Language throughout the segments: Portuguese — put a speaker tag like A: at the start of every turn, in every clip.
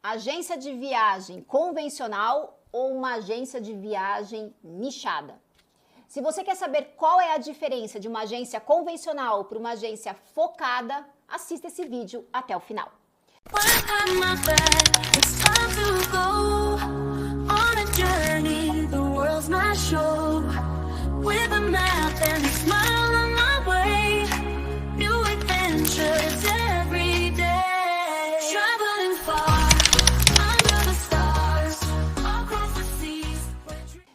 A: agência de viagem convencional ou uma agência de viagem nichada? Se você quer saber qual é a diferença de uma agência convencional para uma agência focada, assista esse vídeo até o final.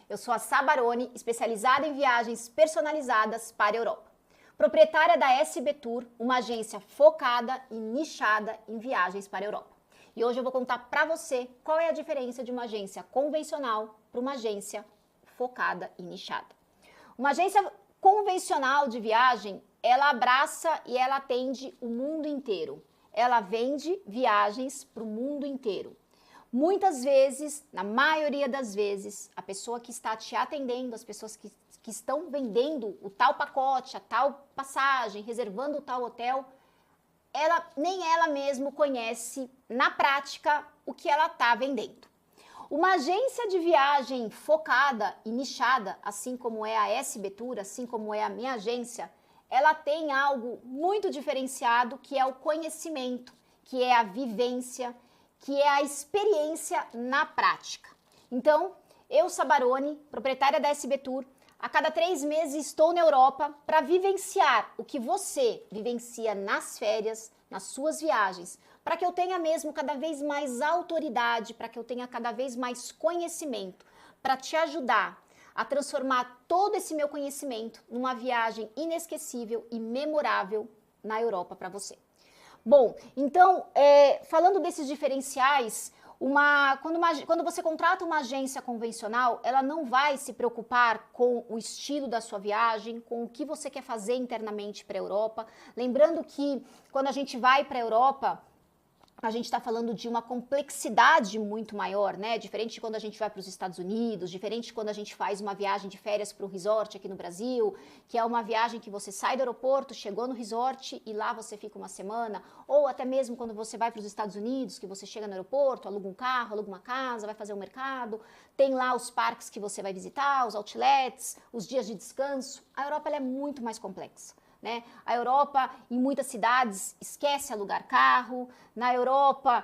A: Eu sou a Sá Baroni, especializada em viagens personalizadas para a Europa. Proprietária da SB Tour, uma agência focada e nichada em viagens para a Europa. E hoje eu vou contar para você qual é a diferença de uma agência convencional para uma agência focada e nichada. Uma agência convencional de viagem, ela abraça e ela atende o mundo inteiro. Ela vende viagens para o mundo inteiro. Muitas vezes, na maioria das vezes, a pessoa que está te atendendo, as pessoas que estão vendendo o tal pacote, a tal passagem, reservando o tal hotel, nem ela mesma conhece na prática o que ela está vendendo. Uma agência de viagem focada e nichada, assim como é a SB Tour, assim como é a minha agência, ela tem algo muito diferenciado que é o conhecimento, que é a vivência, que é a experiência na prática. Então, eu, Sá Baroni, proprietária da SB Tour, a cada 3 meses estou na Europa para vivenciar o que você vivencia nas férias, nas suas viagens, para que eu tenha mesmo cada vez mais autoridade, para que eu tenha cada vez mais conhecimento, para te ajudar a transformar todo esse meu conhecimento numa viagem inesquecível e memorável na Europa para você. Bom, então, falando desses diferenciais, quando você contrata uma agência convencional, ela não vai se preocupar com o estilo da sua viagem, com o que você quer fazer internamente para a Europa. Lembrando que quando a gente vai para a Europa, a gente está falando de uma complexidade muito maior, né? Diferente de quando a gente vai para os Estados Unidos, diferente de quando a gente faz uma viagem de férias para um resort aqui no Brasil, que é uma viagem que você sai do aeroporto, chegou no resort e lá você fica uma semana, ou até mesmo quando você vai para os Estados Unidos, que você chega no aeroporto, aluga um carro, aluga uma casa, vai fazer um mercado, tem lá os parques que você vai visitar, os outlets, os dias de descanso. A Europa ela é muito mais complexa. Né? A Europa, em muitas cidades, esquece alugar carro. Na Europa,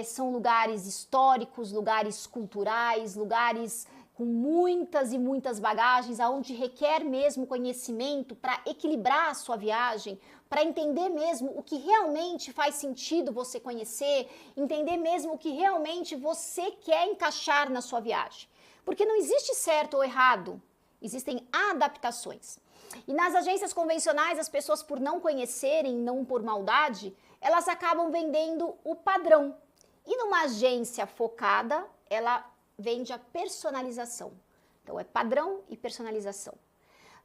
A: são lugares históricos, lugares culturais, lugares com muitas e muitas bagagens, aonde requer mesmo conhecimento para equilibrar a sua viagem, para entender mesmo o que realmente faz sentido você conhecer, entender mesmo o que realmente você quer encaixar na sua viagem. Porque não existe certo ou errado, existem adaptações. E nas agências convencionais, as pessoas, por não conhecerem, não por maldade, elas acabam vendendo o padrão. E numa agência focada, ela vende a personalização. Então, é padrão e personalização.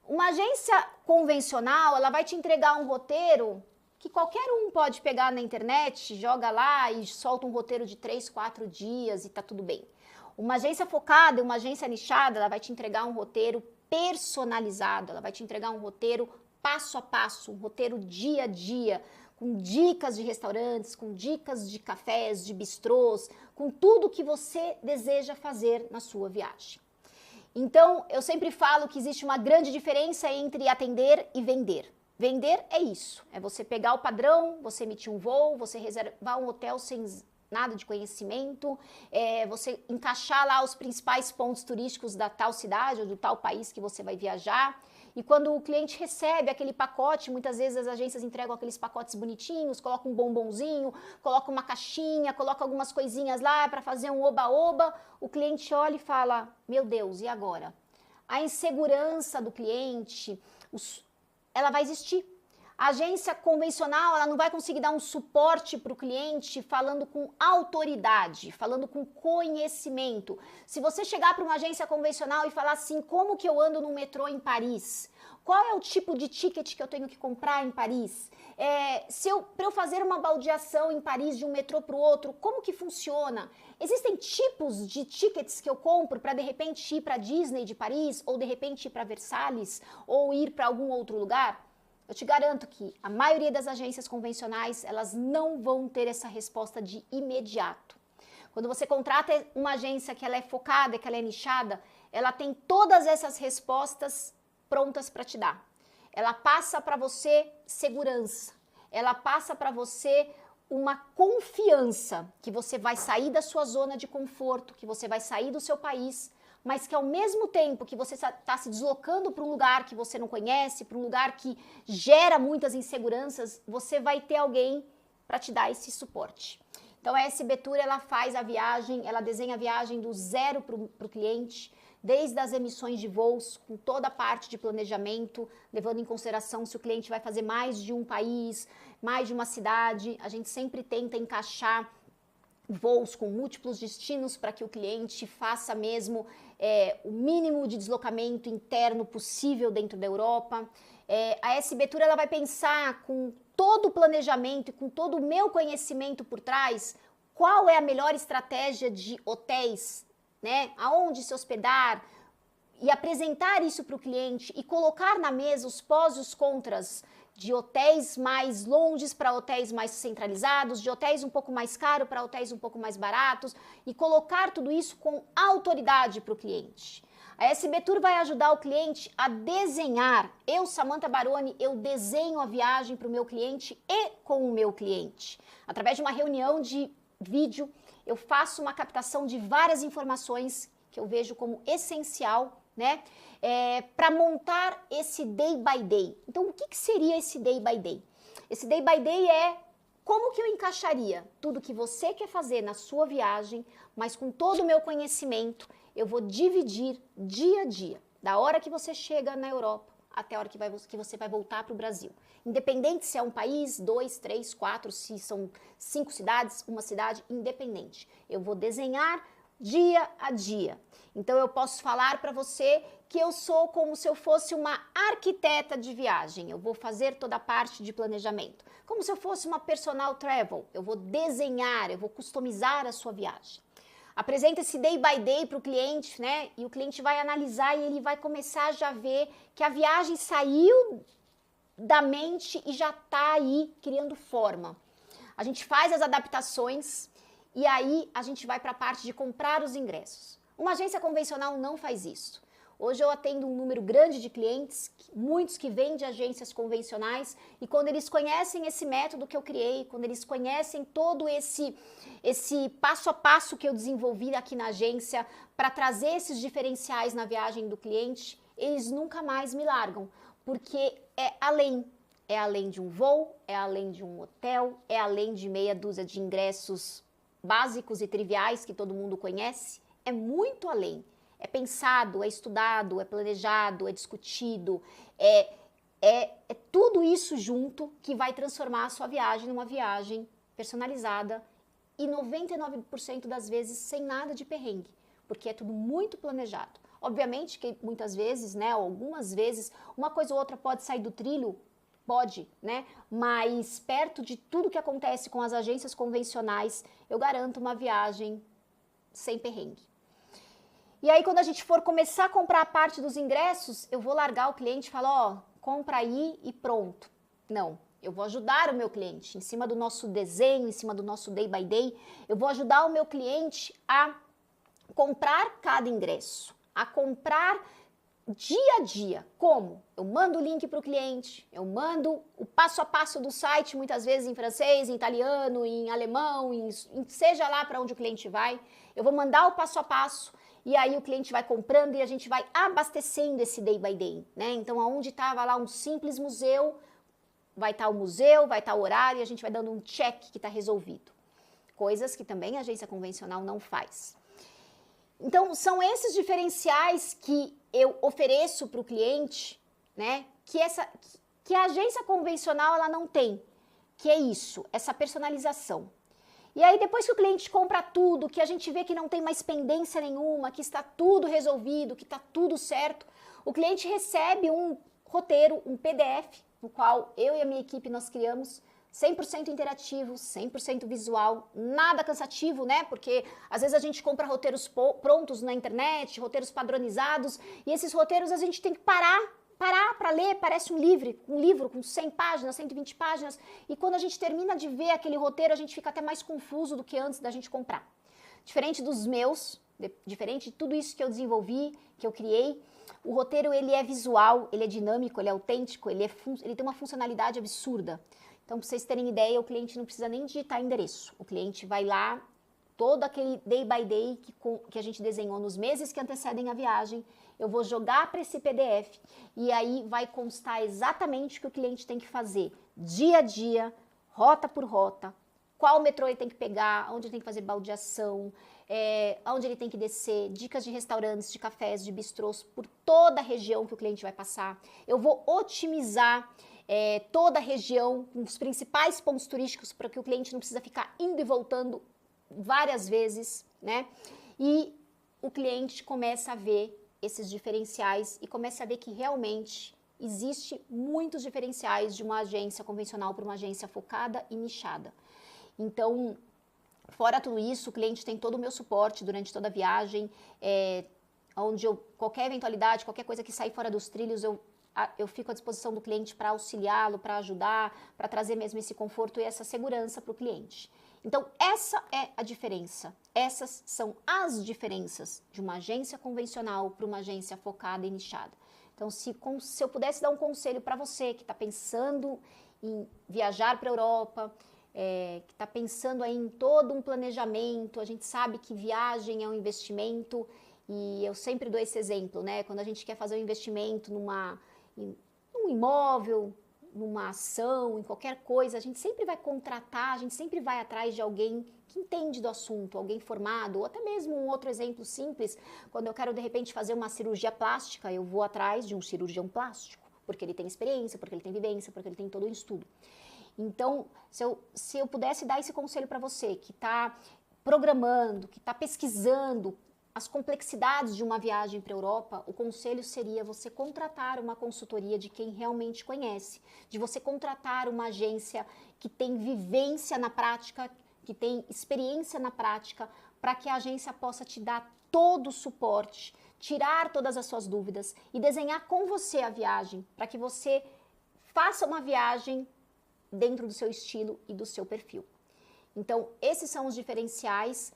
A: Uma agência convencional, ela vai te entregar um roteiro que qualquer um pode pegar na internet, joga lá e solta um roteiro de 3, 4 dias e tá tudo bem. Uma agência focada, uma agência nichada, ela vai te entregar um roteiro personalizado, ela vai te entregar um roteiro passo a passo, um roteiro dia a dia, com dicas de restaurantes, com dicas de cafés, de bistrôs, com tudo que você deseja fazer na sua viagem. Então, eu sempre falo que existe uma grande diferença entre atender e vender. Vender é isso, é você pegar o padrão, você emitir um voo, você reservar um hotel sem nada de conhecimento, você encaixar lá os principais pontos turísticos da tal cidade ou do tal país que você vai viajar. E quando o cliente recebe aquele pacote, muitas vezes as agências entregam aqueles pacotes bonitinhos, colocam um bombonzinho, colocam uma caixinha, colocam algumas coisinhas lá para fazer um oba-oba. O cliente olha e fala, meu Deus, e agora? A insegurança do cliente, ela vai existir. A agência convencional, ela não vai conseguir dar um suporte para o cliente falando com autoridade, falando com conhecimento. Se você chegar para uma agência convencional e falar assim, como que eu ando no metrô em Paris? Qual é o tipo de ticket que eu tenho que comprar em Paris? Para eu fazer uma baldeação em Paris de um metrô para o outro, como que funciona? Existem tipos de tickets que eu compro para de repente ir para a Disney de Paris, ou de repente ir para Versalhes, ou ir para algum outro lugar? Eu te garanto que a maioria das agências convencionais, elas não vão ter essa resposta de imediato. Quando você contrata uma agência que ela é focada, que ela é nichada, ela tem todas essas respostas prontas para te dar. Ela passa para você segurança, ela passa para você uma confiança que você vai sair da sua zona de conforto, que você vai sair do seu país, mas que ao mesmo tempo que você está se deslocando para um lugar que você não conhece, para um lugar que gera muitas inseguranças, você vai ter alguém para te dar esse suporte. Então a SB Tour, ela faz a viagem, ela desenha a viagem do zero para o cliente, desde as emissões de voos, com toda a parte de planejamento, levando em consideração se o cliente vai fazer mais de um país, mais de uma cidade. A gente sempre tenta encaixar voos com múltiplos destinos para que o cliente faça mesmo o mínimo de deslocamento interno possível dentro da Europa. A SB Tour, ela vai pensar com todo o planejamento e com todo o meu conhecimento por trás, qual é a melhor estratégia de hotéis, né? Aonde se hospedar, e apresentar isso para o cliente e colocar na mesa os pós e os contras de hotéis mais longes para hotéis mais centralizados, de hotéis um pouco mais caros para hotéis um pouco mais baratos, e colocar tudo isso com autoridade para o cliente. A SB Tour vai ajudar o cliente a desenhar. Eu, Samantha Baroni, eu desenho a viagem para o meu cliente e com o meu cliente. Através de uma reunião de vídeo, eu faço uma captação de várias informações que eu vejo como essencial, né, para montar esse day by day. Então, o que seria esse day by day? Esse day by day é como que eu encaixaria tudo que você quer fazer na sua viagem, mas com todo o meu conhecimento, eu vou dividir dia a dia, da hora que você chega na Europa até a hora que você vai voltar para o Brasil. Independente se é um país, 2, 3, 4, se são 5 cidades, uma cidade, independente. Eu vou desenhar dia a dia. Então eu posso falar para você que eu sou como se eu fosse uma arquiteta de viagem. Eu vou fazer toda a parte de planejamento. Como se eu fosse uma personal travel. Eu vou desenhar, eu vou customizar a sua viagem. Apresenta esse day by day para o cliente, né? E o cliente vai analisar e ele vai começar a já ver que a viagem saiu da mente e já está aí criando forma. A gente faz as adaptações e aí a gente vai para a parte de comprar os ingressos. Uma agência convencional não faz isso. Hoje eu atendo um número grande de clientes, muitos que vêm de agências convencionais, e quando eles conhecem esse método que eu criei, quando eles conhecem todo esse passo a passo que eu desenvolvi aqui na agência para trazer esses diferenciais na viagem do cliente, eles nunca mais me largam, porque é além de um voo, é além de um hotel, é além de meia dúzia de ingressos básicos e triviais que todo mundo conhece, é muito além. É pensado, é estudado, é planejado, é discutido, é tudo isso junto que vai transformar a sua viagem numa viagem personalizada e 99% das vezes sem nada de perrengue, porque é tudo muito planejado. Obviamente que muitas vezes, né, algumas vezes, uma coisa ou outra pode sair do trilho, pode, né, mas perto de tudo que acontece com as agências convencionais, eu garanto uma viagem sem perrengue. E aí, quando a gente for começar a comprar a parte dos ingressos, eu vou largar o cliente e falar, ó, compra aí e pronto. Não, eu vou ajudar o meu cliente, em cima do nosso desenho, em cima do nosso day by day, eu vou ajudar o meu cliente a comprar cada ingresso, a comprar dia a dia. Como? Eu mando o link para o cliente, eu mando o passo a passo do site, muitas vezes em francês, em italiano, em alemão, seja lá para onde o cliente vai, eu vou mandar o passo a passo. E aí o cliente vai comprando e a gente vai abastecendo esse day by day, né? Então, aonde estava lá um simples museu, vai estar o museu, vai estar o horário e a gente vai dando um check que está resolvido. Coisas que também a agência convencional não faz. Então, são esses diferenciais que eu ofereço para o cliente, né? Que a agência convencional ela não tem, que é isso, essa personalização. E aí, depois que o cliente compra tudo, que a gente vê que não tem mais pendência nenhuma, que está tudo resolvido, que está tudo certo, o cliente recebe um roteiro, um PDF, no qual eu e a minha equipe nós criamos 100% interativo, 100% visual, nada cansativo, né? Porque às vezes a gente compra roteiros prontos na internet, roteiros padronizados, e esses roteiros a gente tem que parar para ler, parece um livro com 100 páginas, 120 páginas, e quando a gente termina de ver aquele roteiro, a gente fica até mais confuso do que antes da gente comprar. Diferente dos meus, diferente de tudo isso que eu desenvolvi, que eu criei, o roteiro ele é visual, ele é dinâmico, ele é autêntico, ele tem uma funcionalidade absurda. Então, para vocês terem ideia, o cliente não precisa nem digitar endereço. O cliente vai lá, todo aquele day by day que a gente desenhou nos meses que antecedem a viagem, eu vou jogar para esse PDF e aí vai constar exatamente o que o cliente tem que fazer, dia a dia, rota por rota, qual metrô ele tem que pegar, onde ele tem que fazer baldeação, onde ele tem que descer, dicas de restaurantes, de cafés, de bistrôs, por toda a região que o cliente vai passar. Eu vou otimizar toda a região com os principais pontos turísticos para que o cliente não precisa ficar indo e voltando várias vezes, né? E o cliente começa a ver esses diferenciais e começa a ver que realmente existe muitos diferenciais de uma agência convencional para uma agência focada e nichada. Então, fora tudo isso, o cliente tem todo o meu suporte durante toda a viagem, onde qualquer eventualidade, qualquer coisa que sair fora dos trilhos, eu fico à disposição do cliente para auxiliá-lo, para ajudar, para trazer mesmo esse conforto e essa segurança para o cliente. Então, essa é a diferença. Essas são as diferenças de uma agência convencional para uma agência focada e nichada. Então, se eu pudesse dar um conselho para você que está pensando em viajar para a Europa, que está pensando aí em todo um planejamento, a gente sabe que viagem é um investimento e eu sempre dou esse exemplo, né? Quando a gente quer fazer um investimento num imóvel, numa ação, em qualquer coisa, a gente sempre vai contratar, a gente sempre vai atrás de alguém que entende do assunto, alguém formado, ou até mesmo um outro exemplo simples, quando eu quero de repente fazer uma cirurgia plástica, eu vou atrás de um cirurgião plástico, porque ele tem experiência, porque ele tem vivência, porque ele tem todo o estudo. Então, se eu pudesse dar esse conselho para você que está programando, que está pesquisando as complexidades de uma viagem para a Europa, o conselho seria você contratar uma consultoria de quem realmente conhece, de você contratar uma agência que tem vivência na prática, que tem experiência na prática, para que a agência possa te dar todo o suporte, tirar todas as suas dúvidas e desenhar com você a viagem, para que você faça uma viagem dentro do seu estilo e do seu perfil. Então, esses são os diferenciais.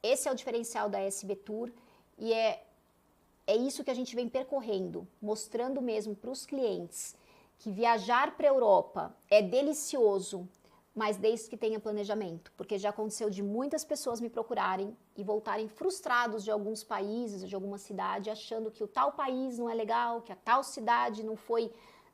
A: Esse é o diferencial da SB Tour e é isso que a gente vem percorrendo, mostrando mesmo para os clientes que viajar para a Europa é delicioso, mas desde que tenha planejamento, porque já aconteceu de muitas pessoas me procurarem e voltarem frustrados de alguns países, de alguma cidade, achando que o tal país não é legal, que a tal cidade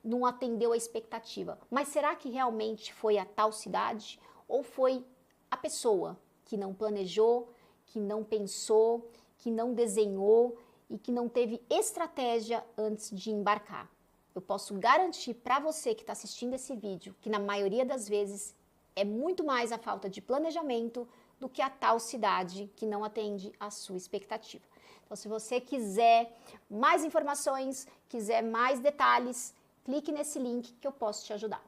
A: não atendeu a expectativa. Mas será que realmente foi a tal cidade ou foi a pessoa que não planejou, que não pensou, que não desenhou e que não teve estratégia antes de embarcar? Eu posso garantir para você que está assistindo esse vídeo que na maioria das vezes é muito mais a falta de planejamento do que a tal cidade que não atende à sua expectativa. Então, se você quiser mais informações, quiser mais detalhes, clique nesse link que eu posso te ajudar.